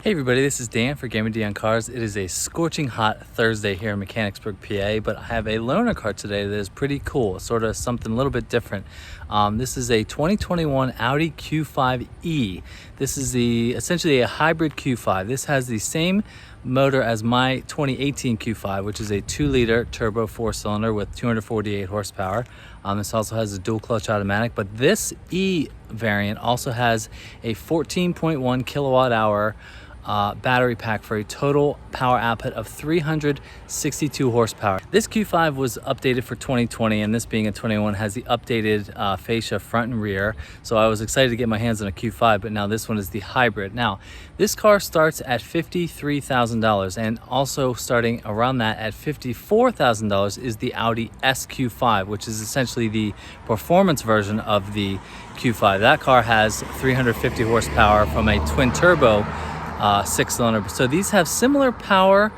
Hey everybody, this is Dan for GemmyD on Cars. It is a scorching hot Thursday here in Mechanicsburg, PA, but I have a loaner car today that is pretty cool, sort of something a little bit different. This is a 2021 Audi Q5e. This is essentially a hybrid Q5. This has the same motor as my 2018 Q5, which is a 2-liter turbo 4-cylinder with 248 horsepower. This also has a dual clutch automatic, but this E variant also has a 14.1 kilowatt hour battery pack for a total power output of 362 horsepower. This Q5 was updated for 2020, and this being a 21 has the updated fascia front and rear. So I was excited to get my hands on a Q5, but now this one is the hybrid. Now, this car starts at $53,000, and also starting around that at $54,000 is the Audi SQ5, which is essentially the performance version of the Q5. That car has 350 horsepower from a twin turbo 6-cylinder. So these have similar power,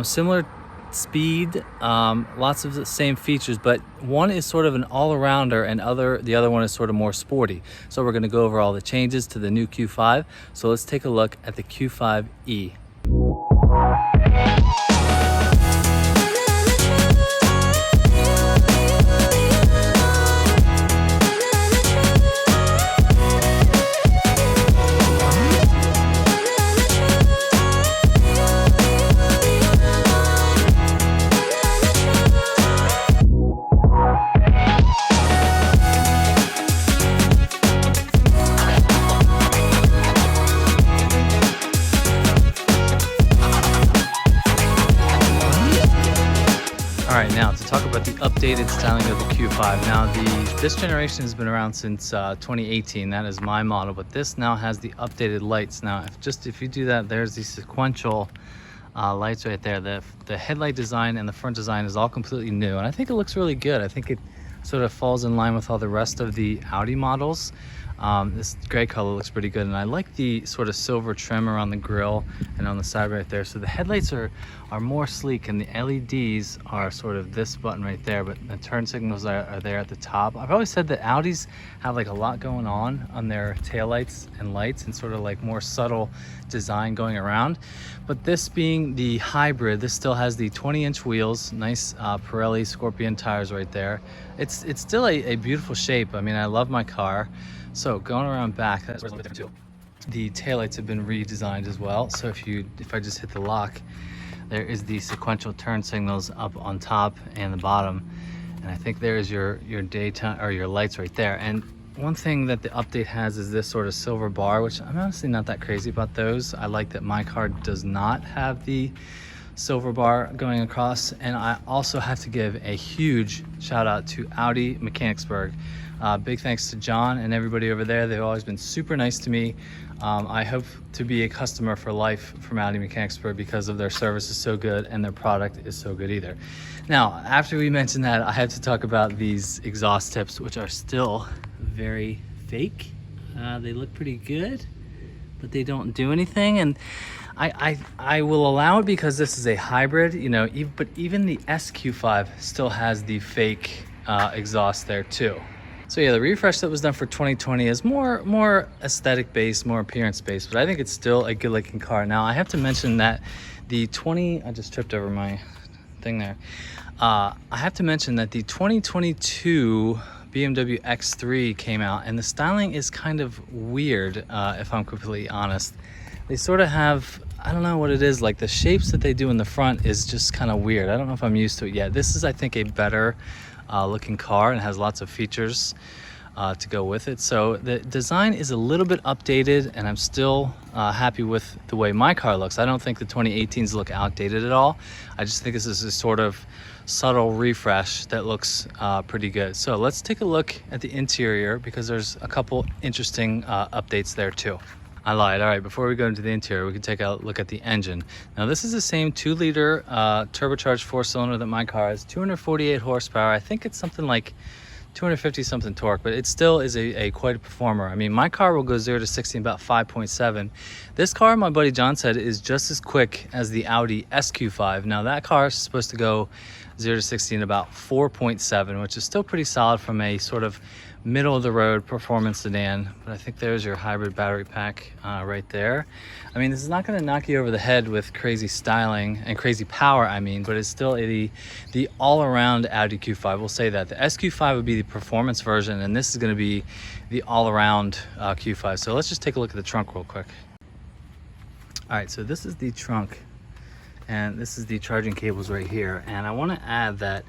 similar speed, lots of the same features, but one is sort of an all-arounder and the other one is sort of more sporty. So we're going to go over all the changes to the new Q5. So let's take a look at the Q5e. All right, now to talk about the updated styling of the Q5. Now, this generation has been around since 2018. That is my model, but this now has the updated lights. Now, if you do that, there's the sequential lights right there. The headlight design and the front design is all completely new, and I think it looks really good. I think it sort of falls in line with all the rest of the Audi models. This gray color looks pretty good, and I like the sort of silver trim around the grille and on the side right there. So the headlights are more sleek, and the LEDs are sort of this button right there, but the turn signals are there at the top. I've always said that Audis have like a lot going on their taillights and lights, and sort of like more subtle design going around. But this being the hybrid, this still has the 20-inch wheels, nice Pirelli Scorpion tires right there. It's still a beautiful shape. I mean, I love my car. So going around back, that's a little bit different too. The taillights have been redesigned as well. So if I just hit the lock, there is the sequential turn signals up on top and the bottom. And I think there's your daytime or your lights right there. And one thing that the update has is this sort of silver bar, which I'm honestly not that crazy about those. I like that my car does not have the silver bar going across. And I also have to give a huge shout out to Audi Mechanicsburg. Big thanks to John and everybody over there. They've always been super nice to me. I hope to be a customer for life from Audi Mechanicsburg because of their service is so good and their product is so good either. Now, after we mentioned that, I have to talk about these exhaust tips, which are still very fake. They look pretty good, but they don't do anything. And I will allow it because this is a hybrid, you know, but even the SQ5 still has the fake exhaust there too. So yeah, the refresh that was done for 2020 is more aesthetic based, more appearance based, but I think it's still a good looking car. Now I have to mention that I just tripped over my thing there. I have to mention that the 2022 BMW X3 came out, and the styling is kind of weird, if I'm completely honest. They sort of have, I don't know what it is, like the shapes that they do in the front is just kind of weird. I don't know if I'm used to it yet. This is, I think, a better looking car and has lots of features to go with it. So the design is a little bit updated, and I'm still happy with the way my car looks. I don't think the 2018s look outdated at all. I just think this is a sort of subtle refresh that looks pretty good. So let's take a look at the interior because there's a couple interesting updates there too. I lied. All right, before we go into the interior, we can take a look at the engine. Now, this is the same 2-liter turbocharged 4-cylinder that my car has, 248 horsepower. I think it's something like 250 something torque, but it still is a quite a performer. I mean, my car will go 0 to 60 in about 5.7. This car, my buddy John said, is just as quick as the Audi SQ5. Now, that car is supposed to go 0 to 60 in about 4.7, which is still pretty solid from a sort of middle of the road performance sedan. But I think there's your hybrid battery pack right there. I mean, this is not going to knock you over the head with crazy styling and crazy power, I mean, but it's still the all-around Audi Q5. We'll say that the SQ5 would be the performance version, and this is going to be the all-around Q5. So let's just take a look at the trunk real quick. All right, so this is the trunk, and this is the charging cables right here. And I want to add that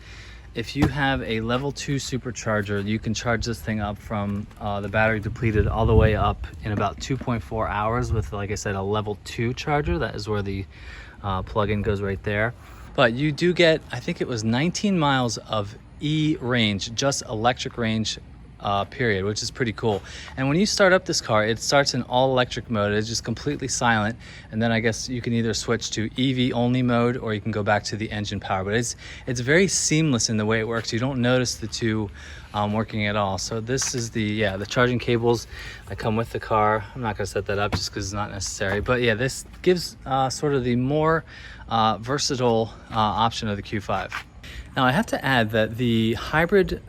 if you have a level 2 supercharger, you can charge this thing up from the battery depleted all the way up in about 2.4 hours with, like I said, a level 2 charger. That is where the plug-in goes right there. But you do get, I think it was 19 miles of E range, just electric range, period, which is pretty cool. And when you start up this car, it starts in all electric mode. It's just completely silent, and then I guess you can either switch to EV only mode or you can go back to the engine power. But it's very seamless in the way it works. You don't notice the two working at all. So this is the charging cables that come with the car. I'm not going to set that up just because it's not necessary, but yeah, this gives sort of the more versatile option of the Q5. Now I have to add that the hybrid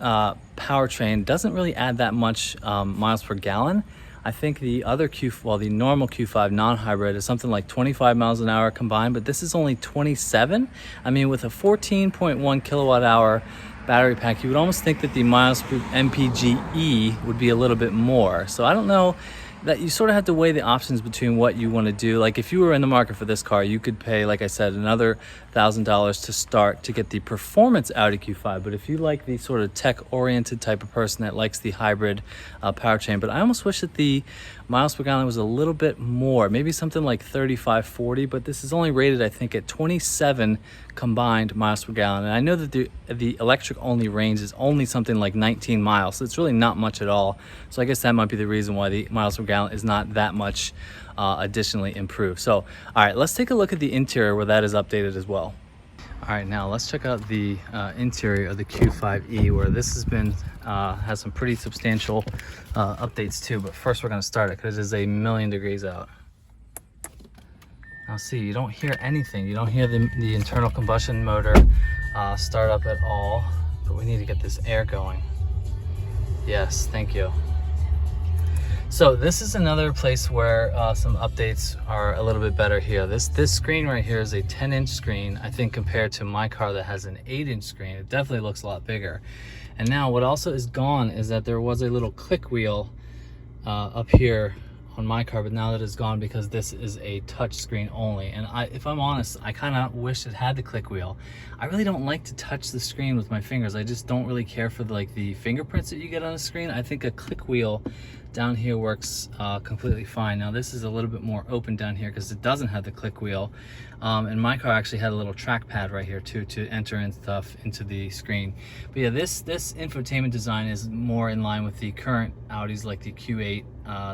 powertrain doesn't really add that much miles per gallon. I think the other the normal Q5 non-hybrid is something like 25 miles an hour combined, but this is only 27. I mean, with a 14.1 kilowatt hour battery pack, you would almost think that the miles per MPGe would be a little bit more. So I don't know, that you sort of have to weigh the options between what you want to do. Like if you were in the market for this car, you could pay, like I said, another $1,000 to start to get the performance Audi Q5. But if you like the sort of tech-oriented type of person that likes the hybrid powertrain, but I almost wish that the miles per gallon was a little bit more, maybe something like 35, 40, but this is only rated, I think, at 27 combined miles per gallon. And I know that the electric only range is only something like 19 miles, so it's really not much at all. So I guess that might be the reason why the miles per gallon is not that much additionally improved. So, all right, let's take a look at the interior where that is updated as well. All right, now let's check out the interior of the Q5e, where this has been has some pretty substantial updates too. But first we're going to start it because it is 1,000,000 degrees out. Now see, you don't hear anything. You don't hear the internal combustion motor start up at all, but we need to get this air going. Yes, thank you. So this is another place where some updates are a little bit better here. This screen right here is a 10-inch screen, I think, compared to my car that has an 8-inch screen. It definitely looks a lot bigger. And now what also is gone is that there was a little click wheel up here on my car, but now that it's gone because this is a touch screen only. And if I'm honest, I kind of wish it had the click wheel. I really don't like to touch the screen with my fingers. I just don't really care for the fingerprints that you get on the screen. I think a click wheel down here works completely fine. Now this is a little bit more open down here because it doesn't have the click wheel. And my car actually had a little trackpad right here too to enter in stuff into the screen. But yeah, this infotainment design is more in line with the current Audis, like the Q8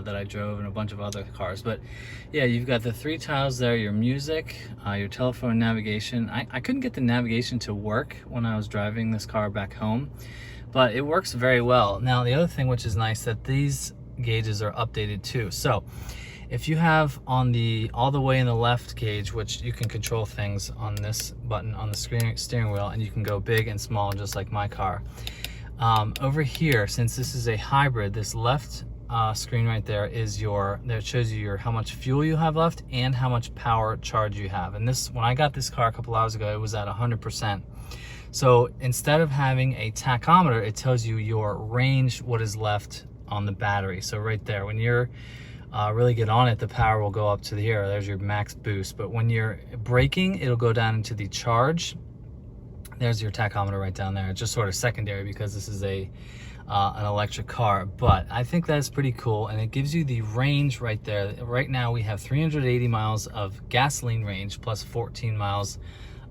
that I drove and a bunch of other cars. But yeah, you've got the 3 tiles there, your music, your telephone, navigation. I couldn't get the navigation to work when I was driving this car back home, but it works very well. Now the other thing which is nice, that these gauges are updated too. So if you have on the all the way in the left gauge, which you can control things on this button on the steering wheel, and you can go big and small just like my car. Over here, since this is a hybrid, this left screen right there is that shows you how much fuel you have left and how much power charge you have. And this, when I got this car a couple hours ago, it was at 100%. So instead of having a tachometer, it tells you your range, what is left on the battery. So right there, when you're really get on it, the power will go up to here. There's your max boost. But when you're braking, it'll go down into the charge. There's your tachometer right down there. It's just sort of secondary because this is an electric car. But I think that's pretty cool, and it gives you the range right there. Right now we have 380 miles of gasoline range plus 14 miles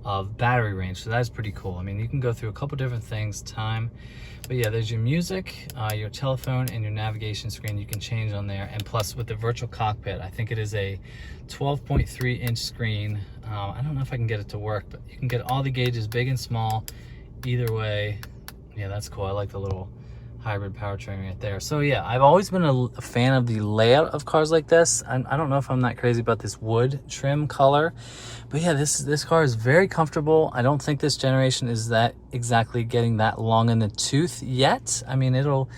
of battery range, so that's pretty cool. I mean, you can go through a couple different things, but yeah, there's your music, your telephone, and your navigation screen you can change on there. And plus with the virtual cockpit, I think it is a 12.3-inch screen. I don't know if I can get it to work, but you can get all the gauges, big and small, either way. Yeah, that's cool. I like the little hybrid powertrain right there. So yeah, I've always been a fan of the layout of cars like this. I don't know if I'm that crazy about this wood trim color, but yeah, this car is very comfortable. I don't think this generation is that exactly getting that long in the tooth yet. I mean, it'll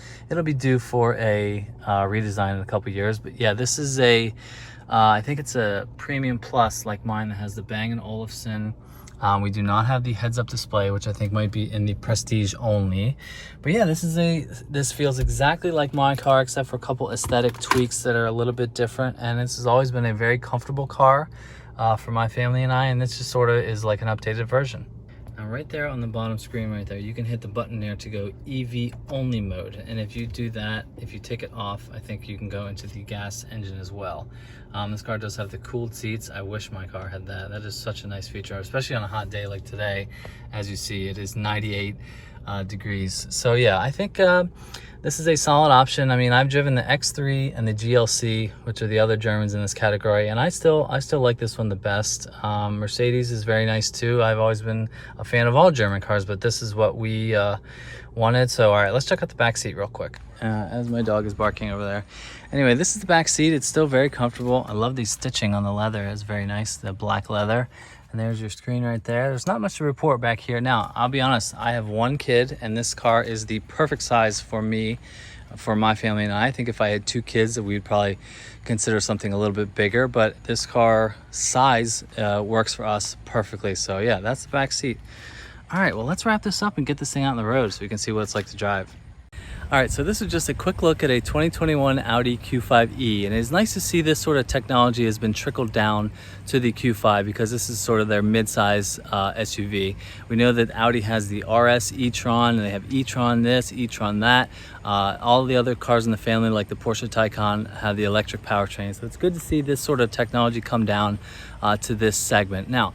be due for a redesign in a couple years, but yeah, this is a I think it's a Premium Plus like mine that has the Bang & Olufsen. We do not have the heads-up display, which I think might be in the Prestige only. But yeah, this feels exactly like my car, except for a couple aesthetic tweaks that are a little bit different. And this has always been a very comfortable car for my family and I, and this just sort of is like an updated version. Now right there on the bottom screen right there, you can hit the button there to go EV only mode. And if you do that, if you take it off, I think you can go into the gas engine as well. This car does have the cooled seats. I wish my car had that. That is such a nice feature, especially on a hot day like today. As you see, it is 98 degrees. So yeah, I think this is a solid option. I mean, I've driven the X3 and the GLC, which are the other Germans in this category, and I still like this one the best. Mercedes is very nice too. I've always been a fan of all German cars, but this is what we wanted. So all right, let's check out the back seat real quick. As my dog is barking over there. Anyway, this is the back seat. It's still very comfortable. I love the stitching on the leather. It's very nice, the black leather. And there's your screen right there. There's not much to report back here. Now, I'll be honest, I have one kid, and this car is the perfect size for me, for my family and I. Think if I had two kids, that we'd probably consider something a little bit bigger, but this car size works for us perfectly. So yeah, that's the back seat. All right, well, let's wrap this up and get this thing out on the road so we can see what it's like to drive. All right, so this is just a quick look at a 2021 Audi Q5e, and it's nice to see this sort of technology has been trickled down to the Q5 because this is sort of their mid-size SUV. We know that Audi has the RS e-tron, and they have e-tron this, e-tron that. All the other cars in the family, like the Porsche Taycan, have the electric powertrain. So it's good to see this sort of technology come down to this segment. Now,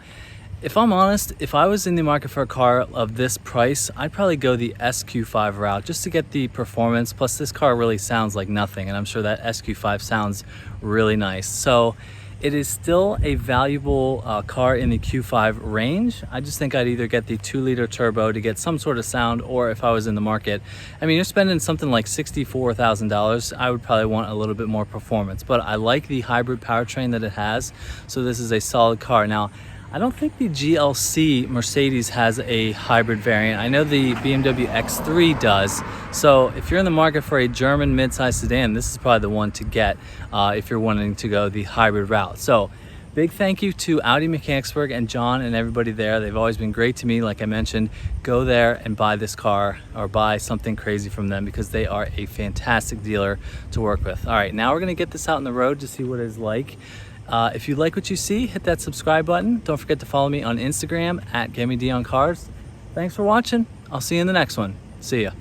if I'm honest, if I was in the market for a car of this price, I'd probably go the SQ5 route just to get the performance. Plus, this car really sounds like nothing, and I'm sure that SQ5 sounds really nice. So it is still a valuable car in the Q5 range. I just think I'd either get the 2-liter turbo to get some sort of sound, or if I was in the market, I mean, you're spending something like $64,000, I would probably want a little bit more performance. But I like the hybrid powertrain that it has, so this is a solid car. Now, I don't think the GLC Mercedes has a hybrid variant. I know the BMW X3 does. So if you're in the market for a German midsize sedan, this is probably the one to get if you're wanting to go the hybrid route. So big thank you to Audi Mechanicsburg and John and everybody there. They've always been great to me. Like I mentioned, go there and buy this car or buy something crazy from them because they are a fantastic dealer to work with. All right, now we're gonna get this out on the road to see what it's like. If you like what you see, hit that subscribe button. Don't forget to follow me on Instagram at GemmyD on Cars. Thanks for watching. I'll see you in the next one. See ya.